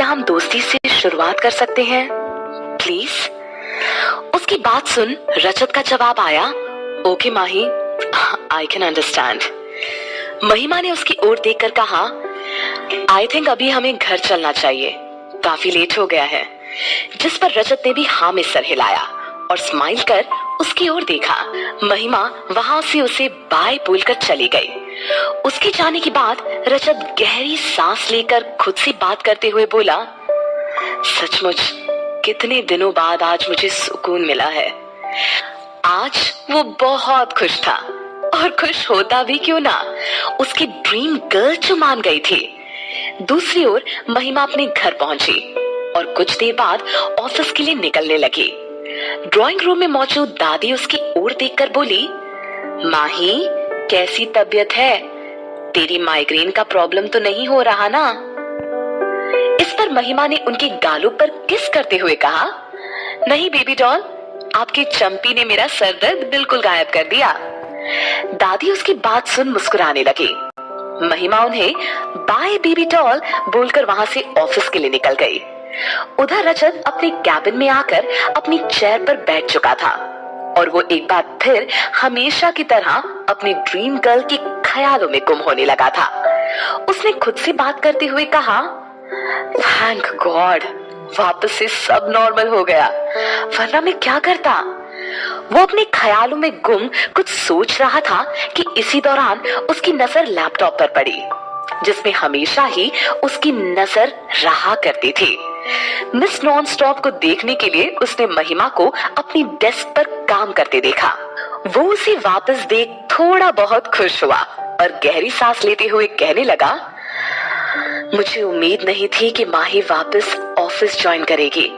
क्या हम दोस्ती से शुरुआत कर सकते हैं प्लीज? उसकी बात सुन रजत का जवाब आया, okay Mahi, I can understand. महिमा ने उसकी ओर देखकर कहा, आई थिंक अभी हमें घर चलना चाहिए, काफी लेट हो गया है। जिस पर रजत ने भी हाँ में सर हिलाया और स्माइल कर उसकी ओर देखा। महिमा वहां से उसे बाय बोलकर चली गई। उसके जाने के बाद रजत गहरी सांस लेकर खुद से बात करते हुए बोला, सचमुच कितने दिनों बाद आज मुझे सुकून मिला है। आज वो बहुत खुश था, और खुश होता भी क्यों ना, उसकी ड्रीम गर्ल जो मान गई थी। दूसरी ओर महिमा अपने घर पहुंची और कुछ देर बाद ऑफिस के लिए निकलने लगी। ड्राइंग रूम में मौजूद दादी उसकी ओर देखकर बोली, माही कैसी तबीयत है? तेरी माइग्रेन का प्रॉब्लम तो नहीं हो रहा ना? इस पर महिमा ने उनके गालों पर किस करते हुए कहा, नहीं बेबी डॉल, आपकी चंपी ने मेरा सर दर्द बिल्कुल गायब कर दिया। दादी उसकी बात सुन मुस्कुराने लगी। महिमा उन्हें बाय बेबी डॉल बोलकर वहां से ऑफिस के लिए निकल गई। उधर रजत अपने कैबिन में आकर अपनी चेयर पर बैठ चुका था और वो एक बार फिर हमेशा की तरह अपनी ड्रीम गर्ल के ख्यालों में गुम होने लगा था। उसने खुद से बात करते हुए कहा, थैंक गॉड, वापस से सब नॉर्मल हो गया, वरना मैं क्या करता। वो अपने ख्यालों में गुम कुछ सोच रहा था कि इसी दौरान उसकी नजर लैपटॉप पर पड़ी, जिसमें हमेशा ही उसकी नजर रहा करती थी। मिस नॉनस्टॉप को देखने के लिए उसने महिमा को अपनी डेस्क पर काम करते देखा। वो उसे वापस देख थोड़ा बहुत खुश हुआ और गहरी सांस लेते हुए कहने लगा, मुझे उम्मीद नहीं थी कि माही वापस ऑफिस ज्वाइन करेगी।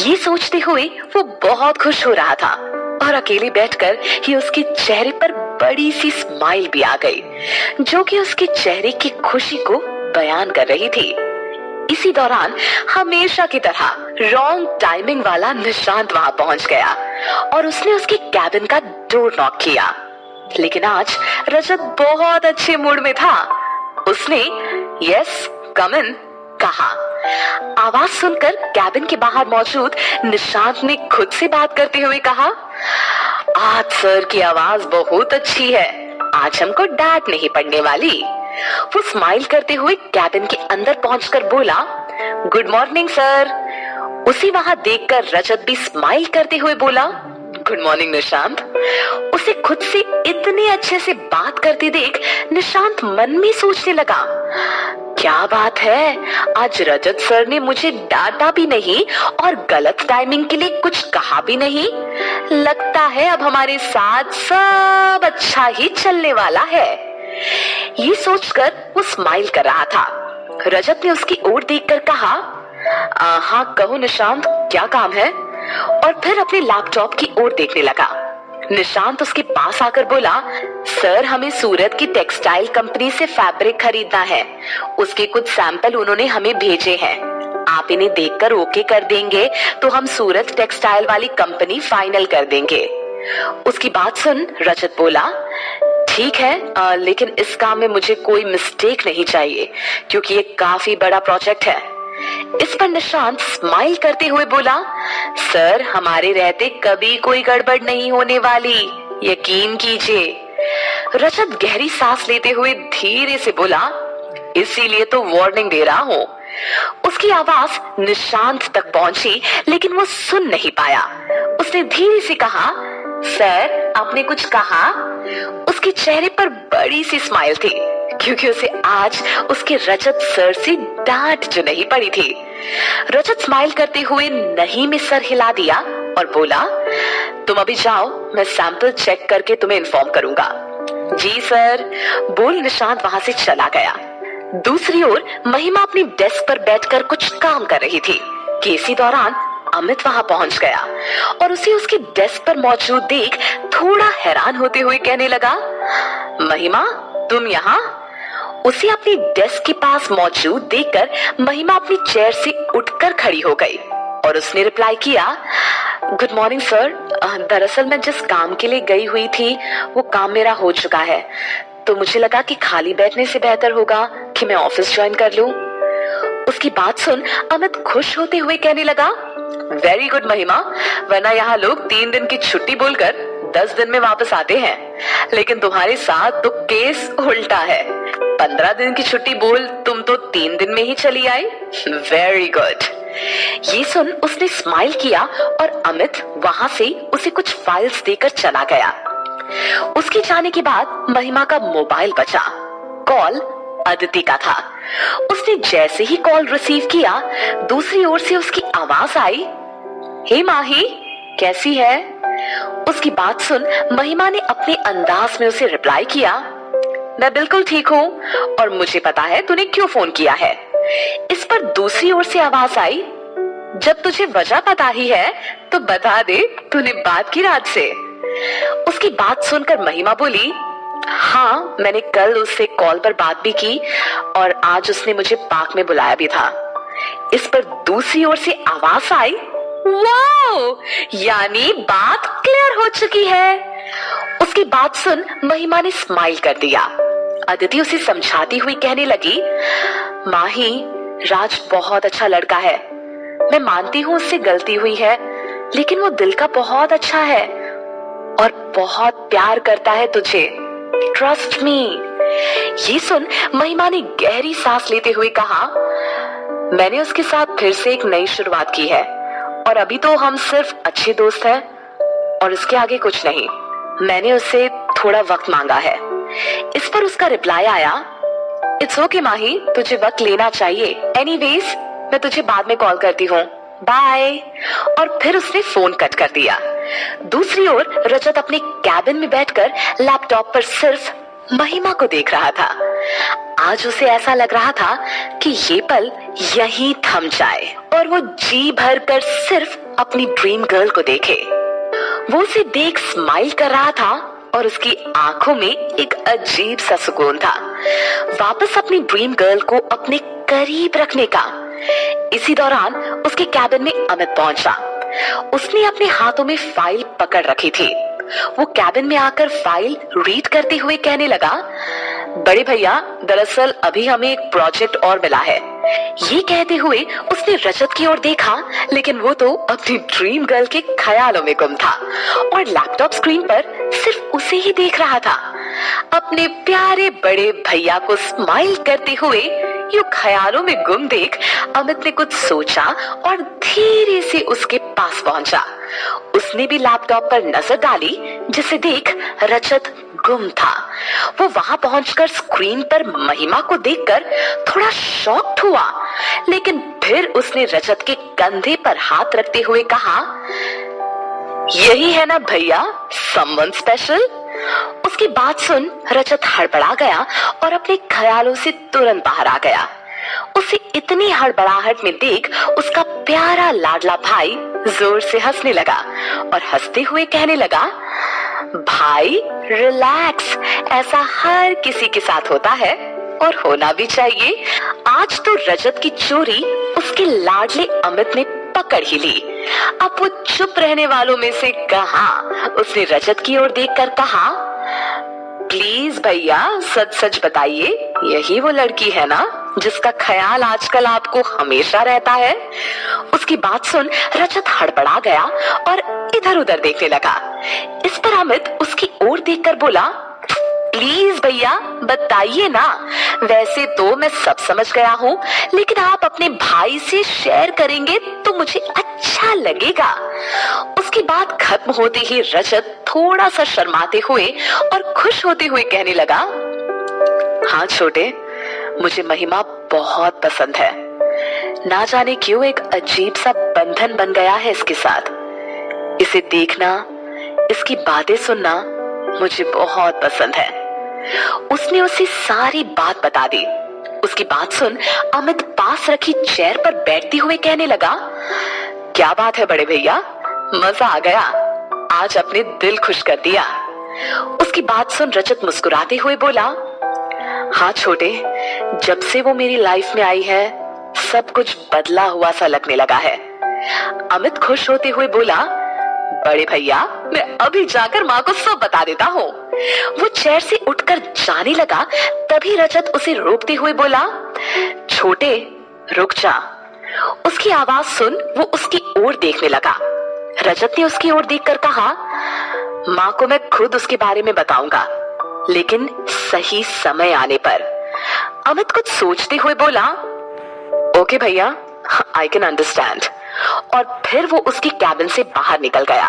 ये सोचते हुए वो बहुत खुश हो रहा था और अकेले बैठकर ही उसके चेहरे पर बड़ी सी स्माइल भी आ गई, जो कि उसके चेहरे की खुशी को बयान कर रही थी। इसी दौरान हमेशा की तरह रॉन्ग टाइमिंग वाला निशांत वहां पहुंच गया और उसने उसके कैबिन का डोर नॉक किया। लेकिन आज रजत बहुत अच्छे मूड में था। उसने यस कम इन कहा। आवाज सुनकर कैबिन के बाहर मौजूद निशांत ने खुद से बात करते हुए कहा, आज सर की आवाज बहुत अच्छी है, आज हमको डांट नहीं पड़ने वाली। वो स्माइल करते हुए कैबिन के अंदर पहुंचकर बोला, गुड मॉर्निंग सर। उसी वहां देखकर रजत भी स्माइल करते हुए बोला, गुड मॉर्निंग निशांत। उसे खुद से इतने अच्छे से बात करते देख निशांत मन में सोचने लगा, क्या बात है, आज रजत सर ने मुझे डांटा भी नहीं और गलत टाइमिंग के लिए कुछ कहा भी नहीं। लगता है अब हमारे साथ सब अच्छा ही चलने वाला है। ये सोचकर वो स्माइल कर रहा था। रजत ने उसकी ओर देखकर कहा, हाँ कहो निशांत, क्या काम है? और फिर अपने लैपटॉप की ओर देखने लगा। निशांत उसके पास आकर बोला, सर हमें सूरत की टेक्सटाइल कंपनी से फैब्रिक खरीदना है, उसके कुछ सैंपल उन्होंने हमें भेजे हैं। आप इन्हें देखकर ओके कर देंगे तो हम सूरत टेक्सटाइल वाली कंपनी फाइनल कर देंगे। उसकी बात सुन रजत बोला, ठीक है, लेकिन इस काम में मुझे कोई मिस्टेक नहीं चाहिए क्योंकि ये काफी बड़ा प्रोजेक्ट है। इस पर निशांत स्माइल करते हुए बोला, सर हमारे रहते कभी कोई गड़बड़ नहीं होने वाली, यकीन कीजिए। रजत गहरी सांस लेते हुए धीरे से बोला, इसीलिए तो वार्निंग दे रहा हूँ। उसकी आवाज निशांत तक पहुंची लेकिन वो सुन नहीं पाया। उसने धीरे से कहा, सर आपने कुछ कहा? उसके चेहरे पर बड़ी सी स्माइल थी क्योंकि उसे आज उसके रजत सर से डांट जो नहीं पड़ी थी। रजत स्माइल करते हुए नहीं में सर हिला दिया और बोला, तुम अभी जाओ, मैं सैंपल चेक करके तुम्हें इन्फॉर्म करूंगा। जी सर, बोल निशांत वहां से चला गया। दूसरी ओर महिमा अपनी डेस्क पर बैठकर कुछ काम कर रही थी कि इसी दौरान अमित वहां पहुंच गया और उसे उसकी डेस्क पर मौजूद देख थोड़ा हैरान होते हुए कहने लगा, महिमा तुम यहाँ? उसे अपनी डेस्क के पास मौजूद देखकर महिमा अपनी चेयर से उठकर खड़ी हो गई और उसने रिप्लाई किया, गुड मॉर्निंग सर, दरअसल मैं जिस काम के लिए गई हुई थी वो काम मेरा हो चुका है, तो मुझे लगा कि खाली बैठने से बेहतर होगा कि मैं ऑफिस ज्वाइन कर लूं। उसकी बात सुन अमित खुश होते हुए कहने लगा, वेरी गुड महिमा, वरना यहाँ लोग 3 दिन की छुट्टी बोलकर 10 दिन में वापस आते हैं, लेकिन तुम्हारे साथ तो केस उल्टा है। 15 दिन की छुट्टी बोल तुम तो 3 दिन में ही चली आई। Very good. ये सुन उसने स्माइल किया और अमित वहां से उसे कुछ फाइल्स देकर चला गया। उसके जाने के बाद महिमा का मोबाइल बजा। कॉल अदिति का था। उसने जैसे ही कॉल रिसीव किया, दूसरी ओर से उसकी आवाज आई, हे माही, कैसी है? उसकी बात सुन महिमा ने अपने अंदाज में उसे रिप्लाई किया, मैं बिल्कुल ठीक हूँ और मुझे पता है तूने क्यों फोन किया है। इस पर दूसरी ओर से आवाज आई, जब तुझे वजह पता ही है तो बता दे तूने बात की रात से। उसकी बात सुनकर महिमा बोली, हाँ, मैंने कल उससे कॉल पर बात भी की और आज उसने मुझे पार्क में बुलाया भी था। इस पर दूसरी ओर से आवाज आई, वाओ, यानी बात क्लियर हो चुकी है। उसकी बात सुन महिमा ने स्माइल कर दिया। अदिति उसे समझाती हुई कहने लगी, माही, राज बहुत अच्छा लड़का है। मैं मानती हूँ उससे गलती हुई है, लेकिन वो दिल का बहुत अच्छा है और बहुत प्यार करता है तुझे। Trust me. ये सुन महिमा ने गहरी सांस लेते हुए कहा, मैंने उसके साथ फिर से एक नई शुरुआत की है और अभी तो हम सिर्फ अच्छे दोस्त हैं और इसके आगे कुछ नहीं। मैंने उससे थोड़ा वक्त मांगा है। इस पर उसका रिप्लाई आया, इट्स ओके माही, तुझे वक्त लेना चाहिए। एनीवेज, मैं तुझे बाद में कॉल करती हूँ, बाय। और फिर उसने फोन कट कर दिया। दूसरी ओर रजत अपने कैबिन में बैठकर लैपटॉप पर सिर्फ महिमा को देख रहा था। आज उसे ऐसा लग रहा था कि ये पल यहीं थम जाए और वो जी भर कर सिर्फ अपनी ड्रीम गर्ल को देखे। वो उसे देख स्माइल कर रहा था और उसकी आंखों में एक अजीब सा सुकून था, वापस अपनी ड्रीम गर्ल को अपने करीब रखने का। इसी दौरान उसके कैबिन में अमित पहुंचा। उसने अपने हाथों में फाइल पकड़ रखी थी। वो कैबिन में आकर फाइल रीड करते हुए कहने लगा, बड़े भैया, दरअसल अभी हमें एक प्रोजेक्ट और मिला है। ये कहते हुए उसने रजत की ओर देखा, लेकिन वो तो अपनी ड्रीम गर्ल के ख्यालों में गुम था और लैपटॉप स्क्रीन पर सिर्फ उसे ही देख रहा था। अपने प्यारे बड़े भैया को स्माइल करते हुए यूं ख्यालों में गुम देख अमित ने कुछ सोचा और धीरे से उसके पास पहुंचा। उसने भी लैपटॉप पर नजर डाली, जिसे देख रजत गुम था। वो वहां पहुंचकर स्क्रीन पर महिमा को देखकर थोड़ा शॉक्ड हुआ, लेकिन फिर उसने रजत के कंधे पर हाथ रखते हुए कहा, यही है ना भैया समवन स्पेशल। उसकी बात सुन रजत हड़बड़ा गया और अपने ख्यालों से तुरंत बाहर आ गया। उसे इतनी हड़बड़ाहट में देख उसका प्यारा लाडला भाई जोर से हंसने लगा और हंसते हुए कहने लगा, भाई रिलैक्स, ऐसा हर किसी के साथ होता है और होना भी चाहिए। आज तो रजत की चोरी उसके लाडले अमित ने पकड़ ही ली। अब वो चुप रहने वालों में से कहा। उसने रजत की ओर देखकर कहा, प्लीज भैया सच सच बताइए, यही वो लड़की है ना जिसका ख्याल आजकल आपको हमेशा रहता है? उसकी बात सुन रजत हड़बड़ा गया और इधर उधर देखने लगा। इस पर अमित उसकी ओर देखकर बोला, प्लीज भैया बताइए ना। वैसे तो मैं सब समझ गया हूँ, लेकिन आप अपने भाई से शेयर करेंगे तो मुझे अच्छा लगेगा। उसकी बात खत्म होते ही रजत थोड़ा सा शर्माते हुए और खुश होते हुए कहने लगा, हाँ छोटे, मुझे महिमा बहुत पसंद है। ना जाने क्यों एक अजीब सा बंधन बन गया है इसके साथ। इसे देखना, इसकी बातें सुनना मुझे बहुत पसंद है। उसने उसे सारी बात बता दी। उसकी बात सुन अमित पास रखी चेयर पर बैठते हुए कहने लगा, क्या बात है बड़े भैया, मजा आ गया, आज अपने दिल खुश कर दिया। उसकी बात सुन रजत मुस्कुराते हुए बोला, हाँ छोटे, जब से वो मेरी लाइफ में आई है सब कुछ बदला हुआ सा लगने लगा है। अमित खुश होते हुए बोला, बड़े भैया मैं अभी जाकर माँ को सब बता देता हूँ। वो चेयर से उठकर जाने लगा, तभी रजत उसे रोकते हुए बोला, छोटे रुक जा। उसकी आवाज सुन वो उसकी ओर देखने लगा। रजत ने उसकी ओर देखकर कहा, माँ को मैं खुद उसके बारे में बताऊंगा, लेकिन सही समय आने पर। अमित कुछ सोचते हुए बोला, ओके भैया, आई कैन अंडरस्टैंड। और फिर वो उसकी कैबिन से बाहर निकल गया।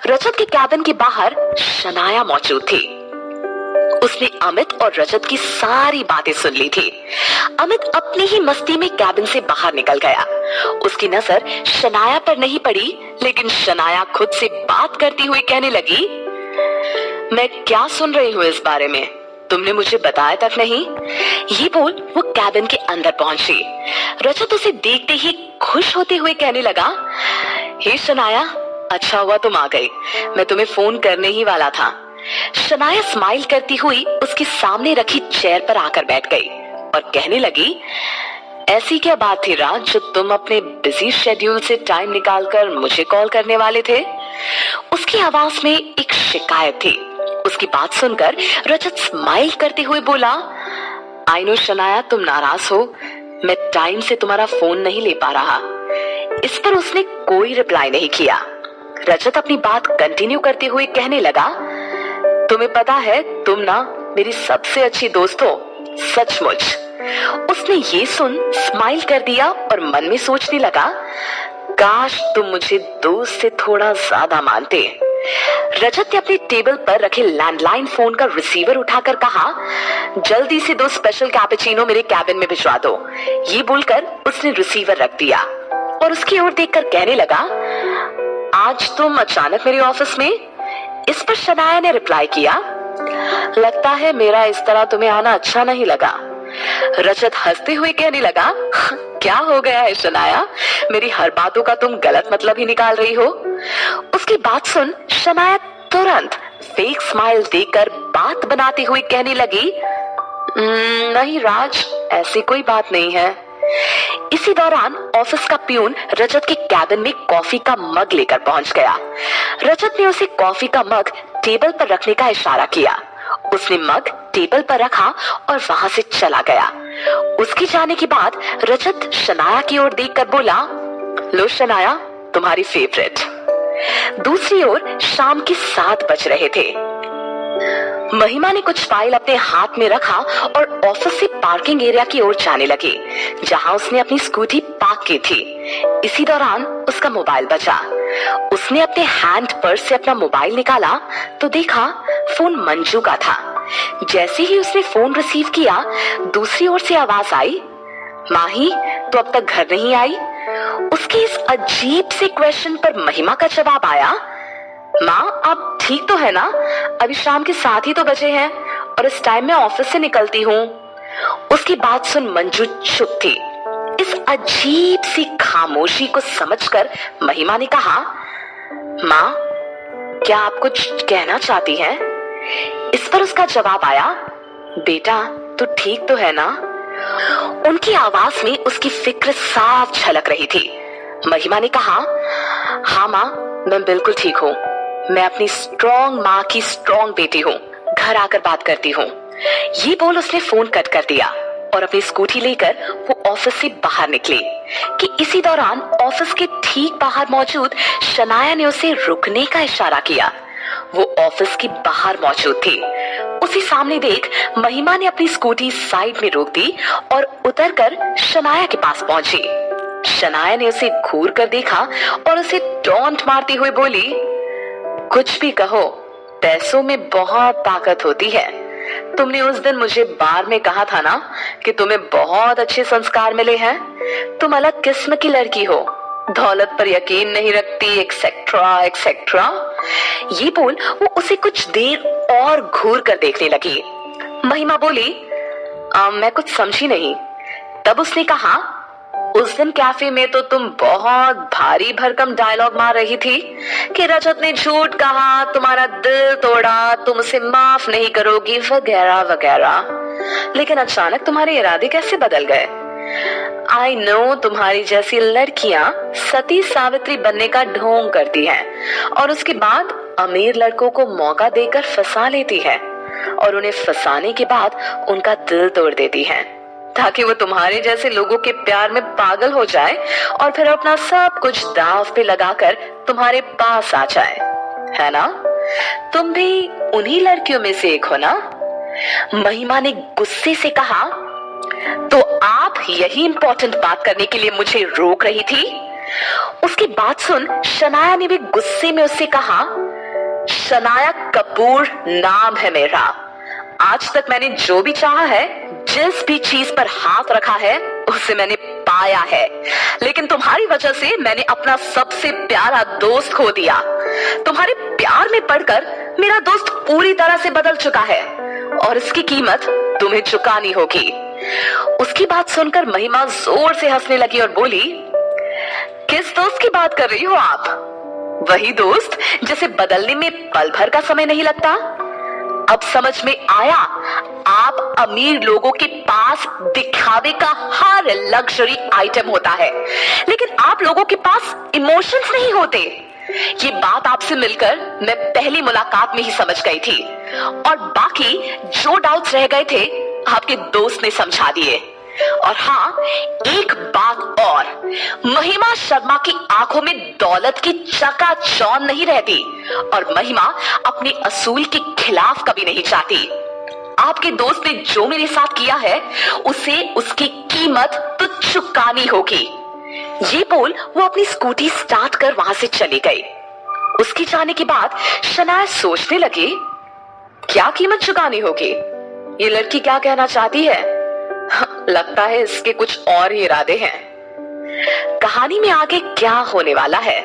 रजत के कैबिन के बाहर शनाया मौजूद थी। उसने अमित और रजत की सारी बातें सुन ली थी। अमित अपनी ही मस्ती में कैबिन से बाहर निकल गया। उसकी नजर शनाया पर नहीं पड़ी, लेकिन शनाया खुद से बात करती हुई कहने लगी, मैं क्या सुन रही हूँ इस बारे में, तुमने मुझे बताया तक नहीं। ये बोल वो कैबिन के अंदर पहुंची। रजत उसे देखते ही खुश होते हुए कहने लगा, हे शनाया, अच्छा हुआ तुम आ गई, मैं तुम्हें फोन करने ही वाला था। शनाया स्माइल करती हुई उसके सामने रखी चेयर पर आकर बैठ गई और कहने लगी, ऐसी क्या बात थी राज जो तुम अपने बिजी शेड्यूल से टाइम निकालकर मुझे कॉल करने वाले थे। उसकी आवाज में एक शिकायत थी। उसकी बात सुनकर रजत स्माइल करते हुए बोला, आई नो शनाया, तुम नाराज हो, मैं टाइम से तुम्हारा फोन नहीं ले पा रहा। इस पर उसने कोई रिप्लाई नहीं किया। रजत अपनी बात कंटिन्यू करते हुए कहने लगा, तुम्हें पता है तुम ना मेरी सबसे अच्छी दोस्त हो, सचमुच। उसने ये सुन स्माइल कर दिया और मन में सोचने लगा, काश तुम मुझे दोस्त से थोड़ा ज्यादा मानते। रजत ने अपने टेबल पर रखे लैंडलाइन फोन का रिसीवर उठाकर कहा, जल्दी से 2 स्पेशल कैपेचिनो मेरे कैबिन में भिजवा दो। ये बोलकर उसने रिसीवर रख दिया और उसकी ओर देखकर कहने लगा, आज तुम अचानक मेरे ऑफिस में। इस पर शनाया ने रिप्लाई किया, लगता है मेरा इस तरह तुम्हें आना अच्छा नहीं लगा। रजत हंसते हुए कहने लगा, क्या हो गया है शनाया, मेरी हर बातों का तुम गलत मतलब ही निकाल रही हो। उसकी बात सुन शनाया तुरंत फेक स्माइल देकर बात बनाते हुए कहने लगी, नहीं राज, ऐसी कोई बात नहीं है। इसी दौरान ऑफिस का प्यून रजत के कैबिन में कॉफी का मग लेकर पहुंच गया। रजत ने उसे कॉफी का मग टेबल पर रखने का इशारा किया। उसने मग टेबल पर रखा और वहां से चला गया। उसके जाने के बाद रजत शनाया की ओर देखकर बोला, लो शनाया, तुम्हारी फेवरेट। दूसरी ओर शाम के 7 बज रहे थे। महिमा ने कुछ फाइल अपने हाथ में रखा और ऑफिस से पार्किंग एरिया की ओर जाने लगी, जहां उसने अपनी स्कूटी पार्क की थी। इसी दौरान उसका मोबाइल बजा। उसने अपने हैंड पर्स से अपना मोबाइल निकाला तो देखा फोन मंजू का था। जैसे ही उसने फोन रिसीव किया, दूसरी ओर से आवाज आई, माही तो अब तक घर नहीं आई। उसके इस अजीब से क्वेश्चन पर महिमा का जवाब आया, माँ आप ठीक तो है ना, अभी शाम के 7 ही तो बजे हैं और इस टाइम मैं ऑफिस से निकलती हूँ। उसकी बात सुन मंजू चुप थी। इस अजीब सी खामोशी को समझकर महिमा ने कहा, माँ क्या आप कुछ कहना चाहती हैं? इस पर उसका जवाब आया, बेटा तू ठीक तो है ना? उनकी आवाज में उसकी फिक्र साफ झलक रही थी। महिमा ने कहा, हाँ माँ मैं बिल्कुल ठीक हूँ, मैं अपनी स्ट्रॉन्ग माँ की स्ट्रॉन्ग बेटी हूँ, घर आकर बात करती हूँ। ये बोल उसने फोन कट कर दिया और अपनी स्कूटी लेकर वो ऑफिस से बाहर निकली कि इसी दौरान ऑफिस के ठीक बाहर मौजूद शनाया ने उसे रुकने का इशारा किया। वो ऑफिस के बाहर मौजूद थी। उसी सामने देख महिमा ने अपनी स्कूटी साइड में रोक दी और उतरकर शनाया के पास पहुंची। शनाया ने उसे घूर कर देखा और उसे टॉन्ट मारती हुई बोली, कुछ भी कहो, पैसों में बहुत ताकत होती है। तुमने उस दिन मुझे बार में कहा था ना कि तुम्हें बहुत अच्छे संस्कार मिले हैं। तुम अलग किस्म की लड़की हो, दौलत पर यकीन नहीं रखती, एक्सेट्रा एक्सेट्रा। ये बोल वो उसे कुछ देर और घूर कर देखने लगी। महिमा बोली, मैं कुछ समझी नहीं। तब उसने कहा, उस दिन कैफे में तो तुम बहुत भारी भरकम डायलॉग मार रही थी कि रजत ने झूठ कहा, तुम्हारा दिल तोड़ा, तुम उसे माफ नहीं करोगी, वगैरह वगैरह। लेकिन अचानक तुम्हारे इरादे कैसे बदल गए? आई नो तुम्हारी जैसी लड़कियां सती सावित्री बनने का ढोंग करती हैं और उसके बाद अमीर लड़कों को मौका देकर फंसा लेती है और उन्हें फंसाने के बाद उनका दिल तोड़ देती है। ताकि वो तुम्हारे जैसे लोगों के प्यार में पागल हो जाए और फिर अपना सब कुछ दांव पे लगाकर तुम्हारे पास आ जाए, है ना? तुम भी उन्हीं लड़कियों में से एक हो ना? महिमा ने गुस्से से कहा। तो आप यही इंपॉर्टेंट बात करने के लिए मुझे रोक रही थी? उसकी बात सुन शनाया ने भी गुस्से में उससे कहा, शनाया कपूर नाम है मेरा। आज तक मैंने जो भी चाहा है, जिस भी चीज पर हाथ रखा है, उसे मैंने पाया है। लेकिन तुम्हारी वजह से मैंने अपना सबसे प्यारा दोस्त खो दिया। तुम्हारे प्यार में पड़कर मेरा दोस्त पूरी तरह से बदल चुका है और इसकी कीमत तुम्हें चुकानी होगी। उसकी बात सुनकर महिमा जोर से हंसने लगी और बोली, किस दोस्त की बात कर रही हो आप? वही दोस्त जिसे बदलने में पल भर का समय नहीं लगता? अब समझ में आया, आप अमीर लोगों के पास दिखावे का हर लग्जरी आइटम होता है, लेकिन आप लोगों के पास इमोशंस नहीं होते। ये बात आपसे मिलकर मैं पहली मुलाकात में ही समझ गई थी और बाकी जो डाउट्स रह गए थे आपके दोस्त ने समझा दिए। और हाँ, एक बात और, महिमा शर्मा की आंखों में दौलत की चकाचौंध नहीं रहती और महिमा अपने असूल के खिलाफ कभी नहीं जाती। आपके दोस्त ने जो मेरे साथ किया है, उसे उसकी कीमत तो चुकानी होगी। ये बोल वो अपनी स्कूटी स्टार्ट कर वहां से चली गई। उसके जाने के बाद शनाया सोचने लगी, क्या कीमत चुकानी होगी? ये लड़की क्या कहना चाहती है? लगता है इसके कुछ और ही इरादे हैं। कहानी में आगे क्या होने वाला है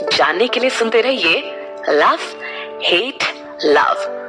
जानने के लिए सुनते रहिए लव हेट लव।